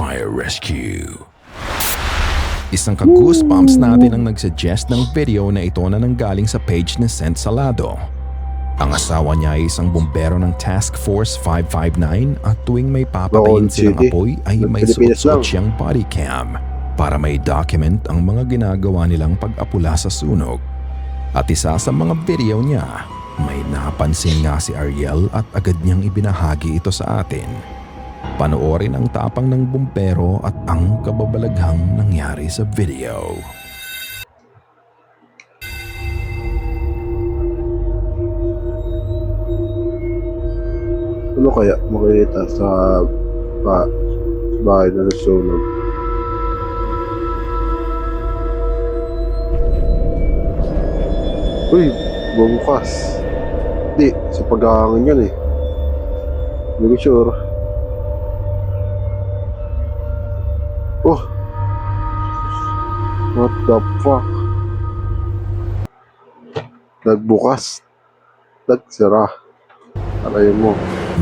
Fire Rescue. Isang ka-goosebumps natin ang nagsuggest ng video na ito na nanggaling sa page ni Sent Salado. Ang asawa niya ay isang bumbero ng Task Force 559 at tuwing may papatayin silang apoy ay may suot siyang body cam para may document ang mga ginagawa nilang pag-apula sa sunog. At isa sa mga video niya, may napansin nga si Ariel at agad niyang ibinahagi ito sa atin. Panoorin ang tapang ng bumbero at ang kababalaghang nangyari sa video. Ano kaya makikita sa bahay na nasunog? Uy, bumukas. Di, sa paghahangin yan eh. Hindi ko sure. Oh! What the fuck? Nagbukas. Nagsara. Aray mo.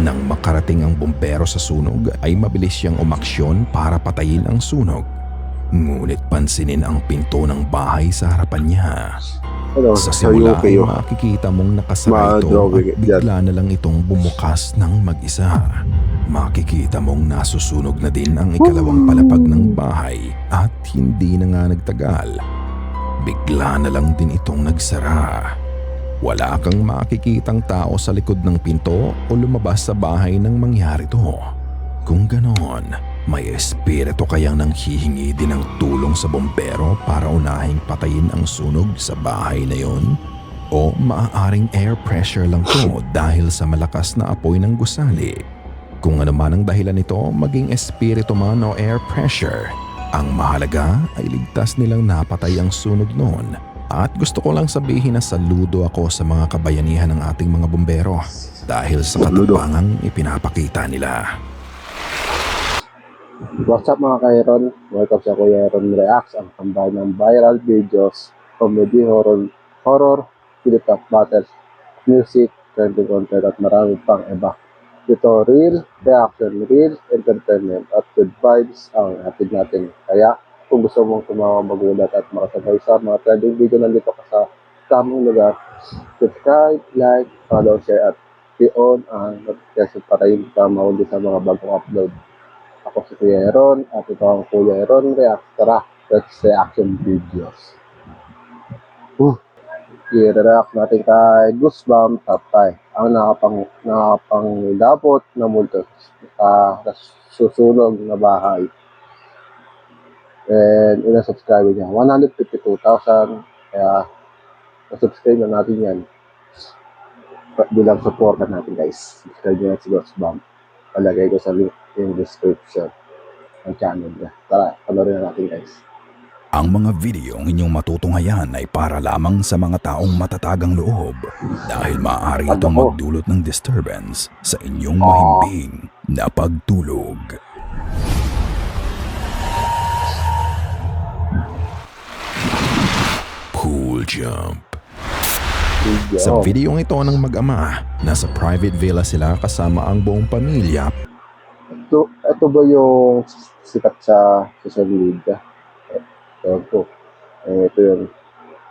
Nang makarating ang bumbero sa sunog ay mabilis siyang umaksyon para patayin ang sunog. Ngunit pansinin ang pinto ng bahay sa harapan niya. Ano, Sa simula ay kayo. makikita mong nakasara ito at bigla na lang itong bumukas ng mag-isa. Makikita mong nasusunog na din ang ikalawang palapag ng bahay at hindi na nga nagtagal. Bigla na lang din itong nagsara. Wala kang makikitang tao sa likod ng pinto o lumabas sa bahay nang mangyari to. Kung ganon, may espiritu kayang nanghihingi din ng tulong sa bombero para unahing patayin ang sunog sa bahay na yon? O maaaring air pressure lang to dahil sa malakas na apoy ng gusali? Kung ano man ang dahilan nito, maging espiritu man o air pressure, ang mahalaga ay ligtas nilang napatay ang sunog noon. At gusto ko lang sabihin na saludo ako sa mga kabayanihan ng ating mga bombero dahil sa katapangang ipinapakita nila. What's up mga kairon? Welcome sa Kuya Aaron Reacts, ang tambay ng viral videos, comedy, horror, Philip battles, music, trending content at marami pang iba. Dito real reaction, real entertainment at good vibes ang hatid natin. Kaya kung gusto mong tumawa, magulat at makasabay sa mga trending video, nandito ka sa tamang lugar. Subscribe, like, follow, share at i-on ang notification para hindi ka mahuli sa mga bagong upload. Ako si Kuya Aaron at ito ang Kuya Aaron React. Tara, let's reaction videos. I-react natin kay Goosebumps Tatay, ang nakapangilabot na multo sa susunog na bahay. And ilang subscriber niya? 152,000. Kaya subscribe na natin yan. Bilang support natin guys. Subscribe nyo na si Goosebumps. Palagay ko sa link in description ng channel niya. Tara, panoorin na natin guys. Ang mga videong inyong matutunghayan ay para lamang sa mga taong matatagang loob dahil maaari itong magdulot ng disturbance sa inyong mahimbing na pagtulog. Pool jump. Sa videong ito ng mag-ama, nasa private villa sila kasama ang buong pamilya. Ito ba yung sikat sa social media? Ito yung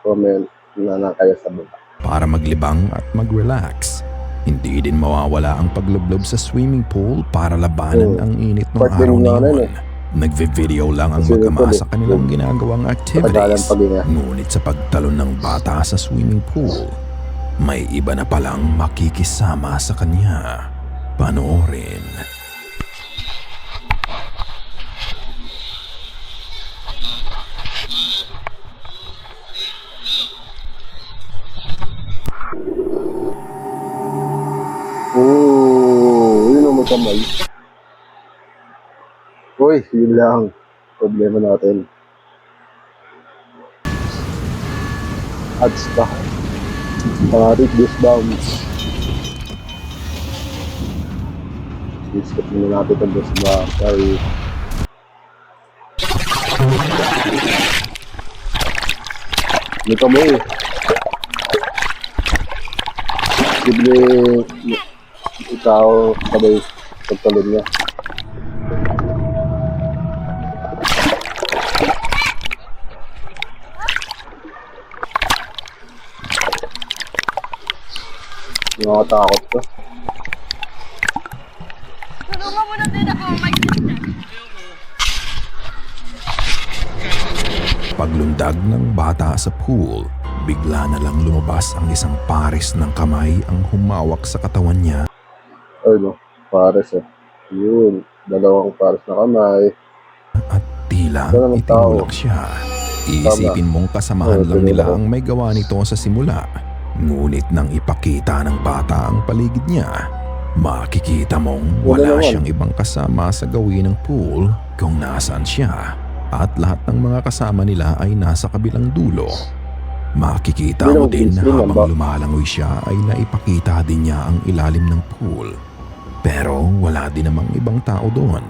comment na kaya sa baba. Para maglibang at mag-relax. Hindi din mawawala ang paglublob sa swimming pool para labanan ang init ng araw na yun. Nagve-video lang ang mag-ama sa kanilang ginagawang activities. Ngunit sa pagtalon ng bata sa swimming pool, may iba na palang makikisama sa kanya. Panoorin. Yun ang magkamay. Uy, yun lang. Problema natin. Ads pa. Pangarit Goosebumps. Skip muna natin ang Goosebumps. Sorry. May kamay. Libre ikaw sabay pagtalon niya. Nakatakot to. Tulungan mo na din ako, my sister. Paglundag ng bata sa pool, bigla na lang lumabas ang isang pares ng kamay ang humawak sa katawan niya Ay no, pares eh. Yun, dalawang pares na kamay. at tila Wala namang tao. itinulak siya. Iisipin mong kasamahan lang nila ang may gawa nito sa simula. Ngunit nang ipakita ng bata ang paligid niya, makikita mong Wala wala naman. siyang ibang kasama sa gawin ng pool kung nasaan siya. At lahat ng mga kasama nila ay nasa kabilang dulo. Makikita Hindi mo naman din na gising, habang ba? lumalangoy siya ay naipakita din niya ang ilalim ng pool. Pero wala din namang ibang tao doon.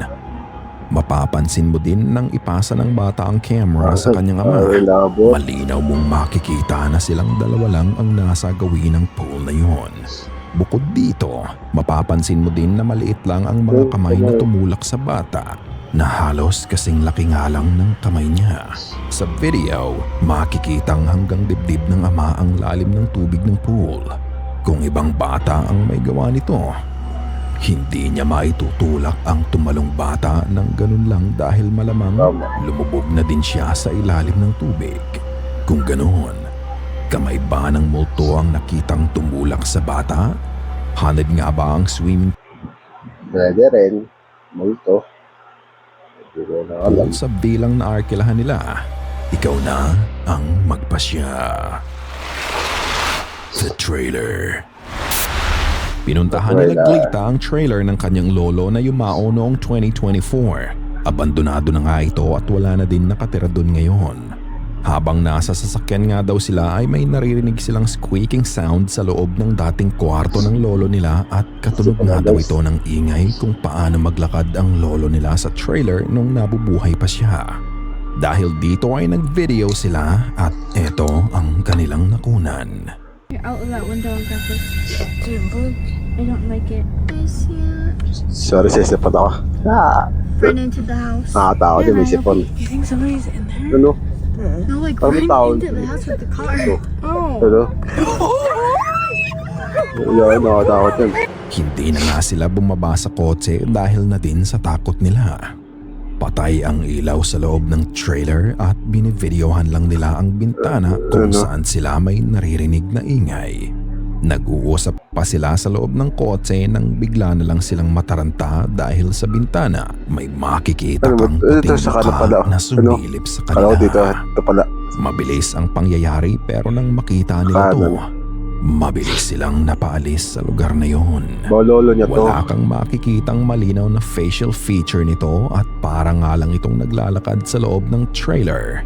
Mapapansin mo din nang ipasa ng bata ang camera sa kanyang ama. Ay, labo. Malinaw mong makikita na silang dalawa lang ang nasa gawin ng pool na yon. Bukod dito, mapapansin mo din na maliit lang ang mga kamay na tumulak sa bata na halos kasing laki nga lang ng kamay niya. Sa video, makikitang hanggang dibdib ng ama ang lalim ng tubig ng pool. Kung ibang bata ang may gawa nito, hindi niya maitutulak ang tumalong bata ng ganun lang dahil malamang Tama. lumubog na din siya sa ilalim ng tubig. Kung ganoon, kamay ba ng multo ang nakitang tumulak sa bata? Hanad nga ba ang swimming Pwede rin. Multo. Hindi ko na alam. pool sa bilang na arkilahan nila? Ikaw na ang magpasya. The trailer. Pinuntahan nila Glita ang trailer ng kanyang lolo na yumao noong 2024. Abandonado na nga ito at wala na din nakatira doon ngayon. Habang nasa sasakyan nga daw sila ay may naririnig silang squeaking sound sa loob ng dating kwarto ng lolo nila at katunog nga daw ito ng ingay kung paano maglakad ang lolo nila sa trailer nung nabubuhay pa siya. Dahil dito ay nag-video sila at eto ang kanilang nakunan. You're out of that window on purpose. I don't like it. I see it. Sorry, sisipat ako. Run into the house. Nakatawa din, may sipon. You think somebody's in there? Ano? No, like Ano run tawag? into the house with the car. Oh. Ano? Yan, nakatakot yan. Hindi na nga sila bumaba sa kotse dahil na din sa takot nila. Patay ang ilaw sa loob ng trailer at binivideohan lang nila ang bintana kung saan sila may naririnig na ingay. Nag-uusap pa sila sa loob ng kotse nang bigla na lang silang mataranta dahil sa bintana may makikita Ano ba? kang Ito puting sa kanan pala. mukha na sumilip sa Kala ko dito, kanila. ito pala. Mabilis ang pangyayari pero nang makita nila to, mabilis silang napaalis sa lugar na yon. Bololo niya to. Wala kang makikitang malinaw na facial feature nito at parang nga lang itong naglalakad sa loob ng trailer.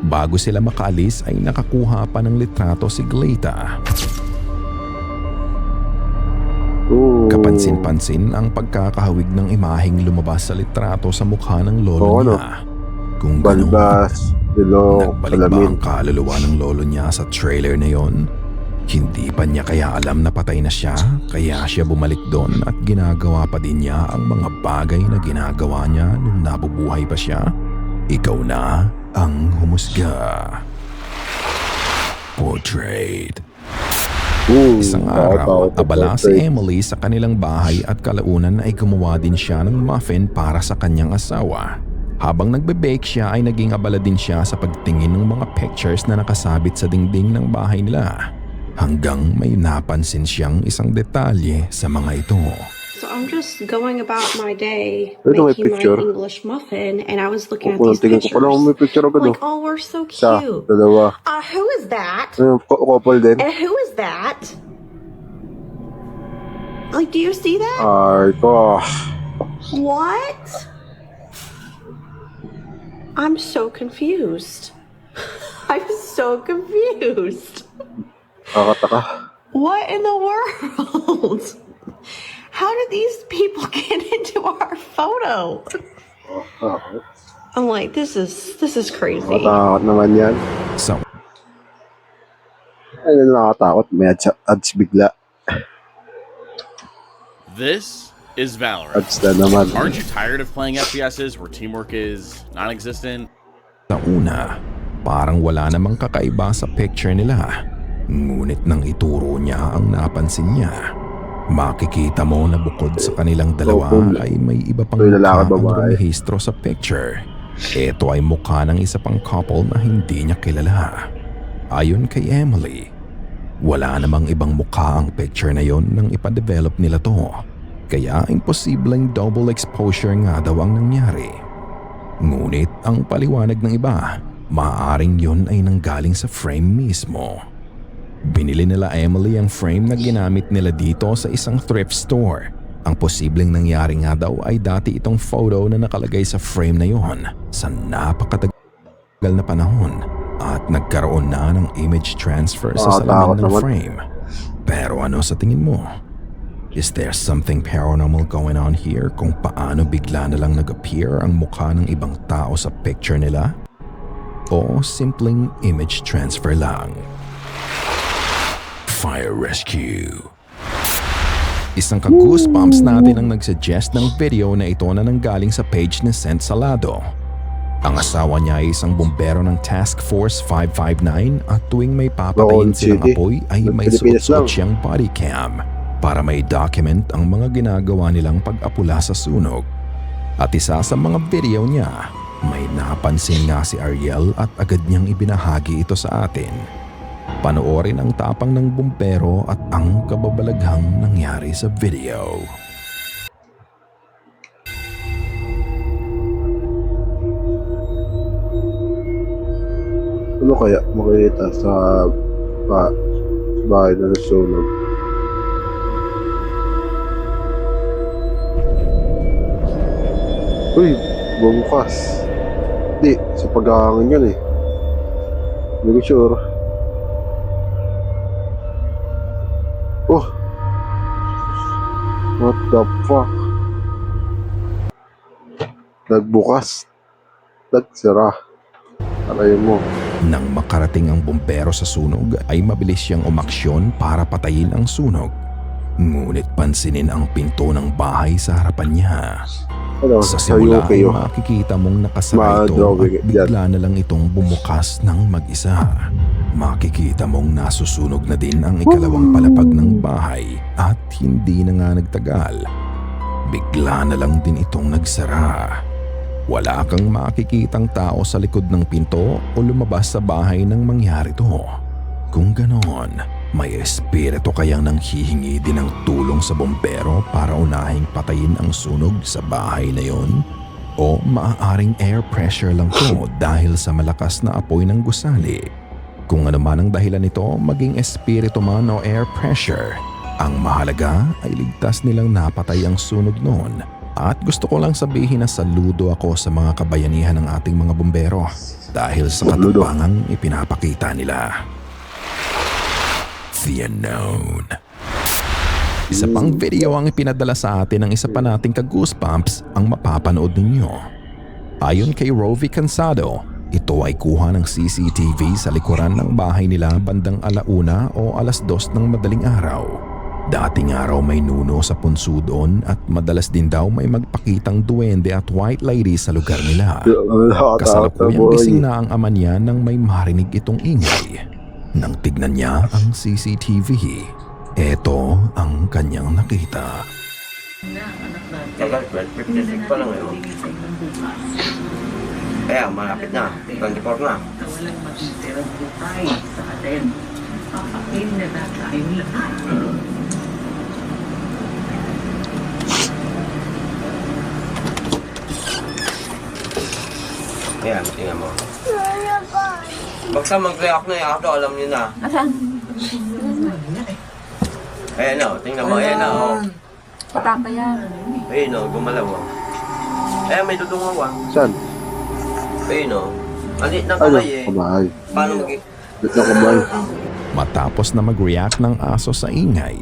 Bago sila makaalis ay nakakuha pa ng litrato si Glita. Ooh. Kapansin-pansin ang pagkakahawig ng imaheng lumabas sa litrato sa mukha ng lolo Oo, niya. Kung ganun, Balbas, bilog, nagbalik ba salamin. ang kaluluwa ng lolo niya sa trailer na yon? Hindi pa niya kaya alam na patay na siya, kaya siya bumalik doon at ginagawa pa din niya ang mga bagay na ginagawa niya nung nabubuhay pa siya? Ikaw na ang humusga. Portrait. Isang araw, abala si Emily sa kanilang bahay at kalaunan ay gumawa din siya ng muffin para sa kanyang asawa. Habang nagbe-bake siya ay naging abala din siya sa pagtingin ng mga pictures na nakasabit sa dingding ng bahay nila. Hanggang may napansin siyang isang detalye sa mga ito. So I'm just going about my day Ito may making my picture. English muffin, and I was looking at Kung these tingin ko pala kung may pictures. picture agad. Like, oh, we're so Isa, cute. dalawa. Who is that? Couple din. And who is that? Like, do you see that? Ay ko. What? I'm so confused. I'm so confused. Kakataka. What in the world? How did these people get into our photo? Okay. I'm like, this is crazy. Nakatakot naman yan. Sa Ay, nakakatakot. May ads bigla. This is Valorant. Ads na naman. Aren't you tired of playing FPSs where teamwork is non-existent? una, parang wala namang kakaiba sa picture nila. Ngunit nang ituro niya ang napansin niya, makikita mo na bukod sa kanilang dalawa ay may iba pang May mukha lalaki, ang babae. rumihistro sa picture. Ito ay mukha ng isa pang couple na hindi niya kilala. Ayon kay Emily, wala namang ibang mukha ang picture na yon nang ipadevelop nila to. Kaya imposibleng double exposure nga daw ang nangyari. Ngunit ang paliwanag ng iba, maaaring yon ay nanggaling sa frame mismo. Binili nila Emily ang frame na ginamit nila dito sa isang thrift store. Ang posibleng nangyari nga daw ay dati itong photo na nakalagay sa frame na yon sa napakatagal na panahon at nagkaroon na ng image transfer sa salamin ng naman. frame. Pero ano sa tingin mo? Is there something paranormal going on here kung paano bigla na lang nag-appear ang mukha ng ibang tao sa picture nila? O simpleng image transfer lang? Fire Rescue. Isang ka-goosebumps natin ang nagsuggest ng video na ito na nanggaling sa page ni Sent Salado. Ang asawa niya ay isang bumbero ng Task Force 559 at tuwing may papatayin Bacolod silang City. apoy ay may Pilipinas suot-suot lang. siyang body cam para may document ang mga ginagawa nilang pag-apula sa sunog. At isa sa mga video niya, may napansin nga si Ariel at agad niyang ibinahagi ito sa atin. Panoorin ang tapang ng bumbero at ang kababalaghang nangyari sa video. Ano kaya makikita sa bahay na nasunog? Uy, bumukas. Di, sa paghahangin yan eh. Hindi ko sure. Oh! What the fuck? Nagbukas. Nagsira. Alayin mo. Nang makarating ang bumbero sa sunog ay mabilis siyang umaksyon para patayin ang sunog. Ngunit pansinin ang pinto ng bahay sa harapan niya. Ano, Sa simula ay kayo. makikita mong nakasara ito Ma-drawing at bigla na lang itong bumukas ng mag-isa. Makikita mong nasusunog na din ang ikalawang palapag ng bahay at hindi na nga nagtagal. Bigla na lang din itong nagsara. Wala kang makikitang tao sa likod ng pinto o lumabas sa bahay nang mangyari to. Kung ganon, may espiritu kayang nanghihingi din ng tulong sa bombero para unahing patayin ang sunog sa bahay na yon? O maaaring air pressure lang to dahil sa malakas na apoy ng gusali? Kung ano man ang dahilan nito, maging espiritu man o air pressure, ang mahalaga ay ligtas nilang napatay ang sunog noon. At gusto ko lang sabihin na saludo ako sa mga kabayanihan ng ating mga bombero dahil sa Saludo. katapangang ipinapakita nila. The Unknown. Isa pang video ang ipinadala sa atin ng isa pa nating ka-goosebumps ang mapapanood ninyo. Ayon kay Rovi Cansado, ito ay kuha ng CCTV sa likuran ng bahay nila bandang 1:00 o 2:00 ng madaling araw. Dating araw may nuno sa punso doon at madalas din daw may magpakitang duwende at white lady sa lugar nila. Kasalukuyang gising na ang ama niya nang may marinig itong ingay. Nang tignan niya ang CCTV, eto ang kanyang nakita. Tagal, 12:56 pa lang yun. Kaya malapit na, 24 na. Walang matitirang bukay sa atin. Papakin na tayo lahat. Kaya, tingnan mo. Basta mag-react na yung auto, alam niyo na. Asan? Ayan na, tingnan mo, ayan na, oh. Patapa yan. Ayun, oh, gumalaw, oh. Ayan, may dudungaw, ah. Saan? Ayun, oh. Alit ng Ano? kamay, eh. Kamay. Paano mag- Lit na kamay. Matapos na mag-react ng aso sa ingay,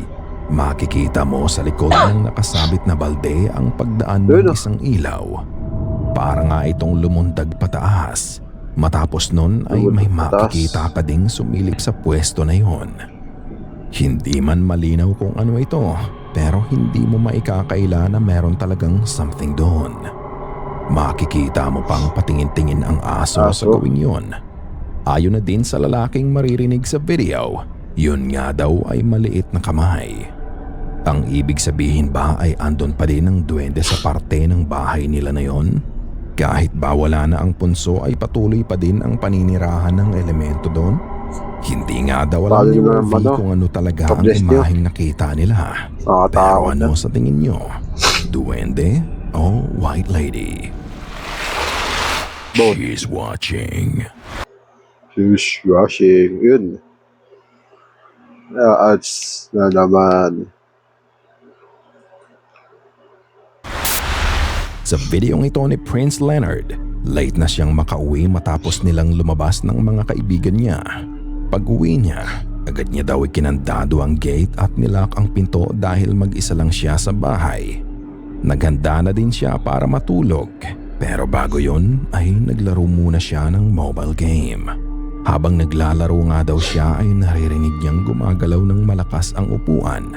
makikita mo sa likod ng nakasabit na balde ang pagdaan ng isang ilaw. Para nga itong lumundag pataas. Matapos nun ay may Pataas. makikita ka ding sumilip sa pwesto na yon. Hindi man malinaw kung ano ito, pero hindi mo maikakaila na meron talagang something doon. Makikita mo pang patingin-tingin ang aso sa Aso? gawing yon. Ayon na din sa lalaking maririnig sa video, Yun nga daw ay maliit na kamay. Ang ibig sabihin ba ay andon pa din ang duwende sa parte ng bahay nila na yon? Kahit ba wala na ang punso ay patuloy pa din ang paninirahan ng elemento doon? Hindi nga daw alam ni Murphy kung ano talaga ang imaheng nakita nila. Pero ano sa tingin nyo? Duwende o White Lady? She's watching. She's rushing. Yun. Ads na naman. Sa videong ito ni Prince Leonard, late na siyang makauwi matapos nilang lumabas ng mga kaibigan niya. Pag-uwi niya, agad niya daw ikinandado ang gate at nilock ang pinto dahil mag-isa lang siya sa bahay. Naghanda na din siya para matulog, pero bago yon ay naglaro muna siya ng mobile game. Habang naglalaro nga daw siya ay naririnig niyang gumagalaw ng malakas ang upuan.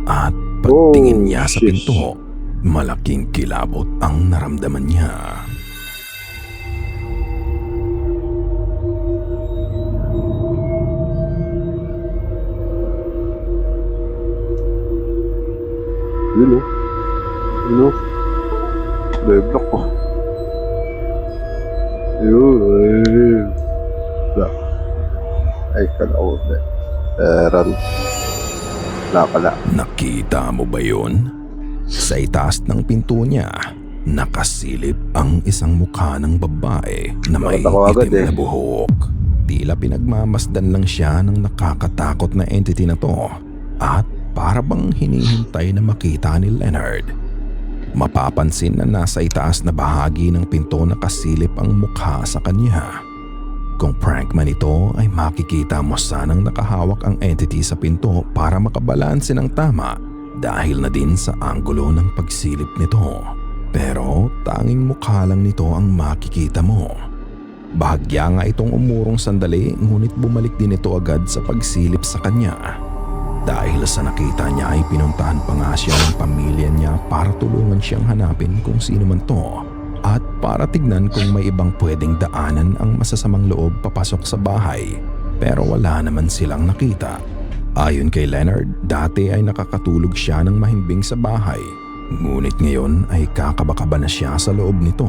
At pagtingin niya sa pinto, malaking kilabot ang naramdaman niya. Yun o. Yun o. Beblock ko. Yun. Ay, kalaot eh. Aaron. Wala pala. Nakita mo ba yun? Sa itaas ng pinto niya, nakasilip ang isang mukha ng babae na may itim na buhok. Tila pinagmamasdan lang siya ng nakakatakot na entity na to at para bang hinihintay na makita ni Leonard. Mapapansin na nasa itaas na bahagi ng pinto nakasilip ang mukha sa kanya. Kung prank man ito ay makikita mo sanang nakahawak ang entity sa pinto para makabalanse ng tama dahil na din sa anggulo ng pagsilip nito. Pero tanging mukha lang nito ang makikita mo. Bahagya nga itong umurong sandali ngunit bumalik din ito agad sa pagsilip sa kanya. Dahil sa nakita niya ay pinuntahan pa nga siya ng pamilya niya para tulungan siyang hanapin kung sino man to at para tignan kung may ibang pwedeng daanan ang masasamang loob papasok sa bahay, pero wala naman silang nakita. Ayon kay Leonard, dati ay nakakatulog siya ng mahimbing sa bahay, ngunit ngayon ay kakabakaba na siya sa loob nito.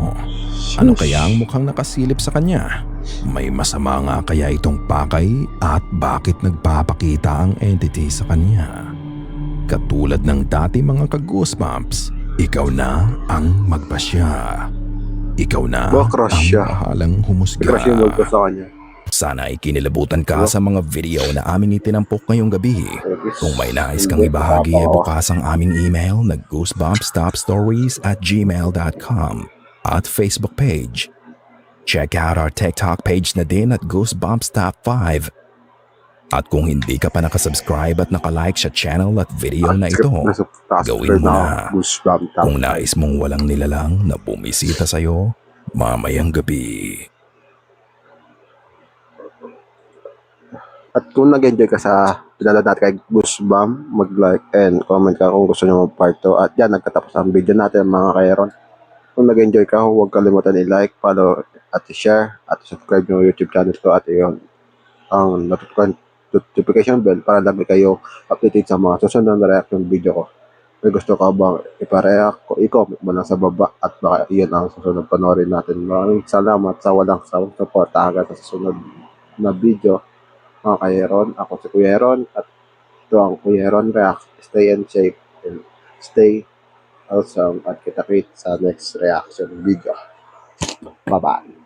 Ano kaya ang mukhang nakasilip sa kanya? May masama nga kaya itong pakay at bakit nagpapakita ang entity sa kanya? Katulad ng dati mga ka-goosebumps, ikaw na ang magpasya. Ikaw na ang bahalang humusga. Sana ay kinilabutan ka sa mga video na aming itinampok ngayong gabi. Kung may nais kang ibahagi ay bukas ang aming email na goosebumpstopstories@gmail.com at Facebook page. Check out our TikTok page na din at Goosebumps Top 5. At kung hindi ka pa nakasubscribe at nakalike sa channel at video na ito, gawin mo na. Kung nais mong walang nilalang na bumisita sa'yo mamayang gabi. At kung nag-enjoy ka sa pinala natin kay Goosebump, mag-like and comment ka kung gusto nyo mag-part 2. At yan, nagkatapos ang video natin mga kairon. Kung nag-enjoy ka, huwag kalimutan i-like, follow at i-share at subscribe yung YouTube channel ko at yun ang notification bell para lagi kayo updated sa mga susunod na reaction video ko. May gusto ka bang ipareact ko, i-comment mo lang sa baba at baka iyon ang susunod panoorin natin. Maraming salamat sa walang sawang support hanggang sa susunod na video. Mga Kuya-Ron, ako si Kuya-Ron at ito ang Kuya-Ron React. Stay in shape and stay awesome at kita-kit sa next reaction video. Bye-bye.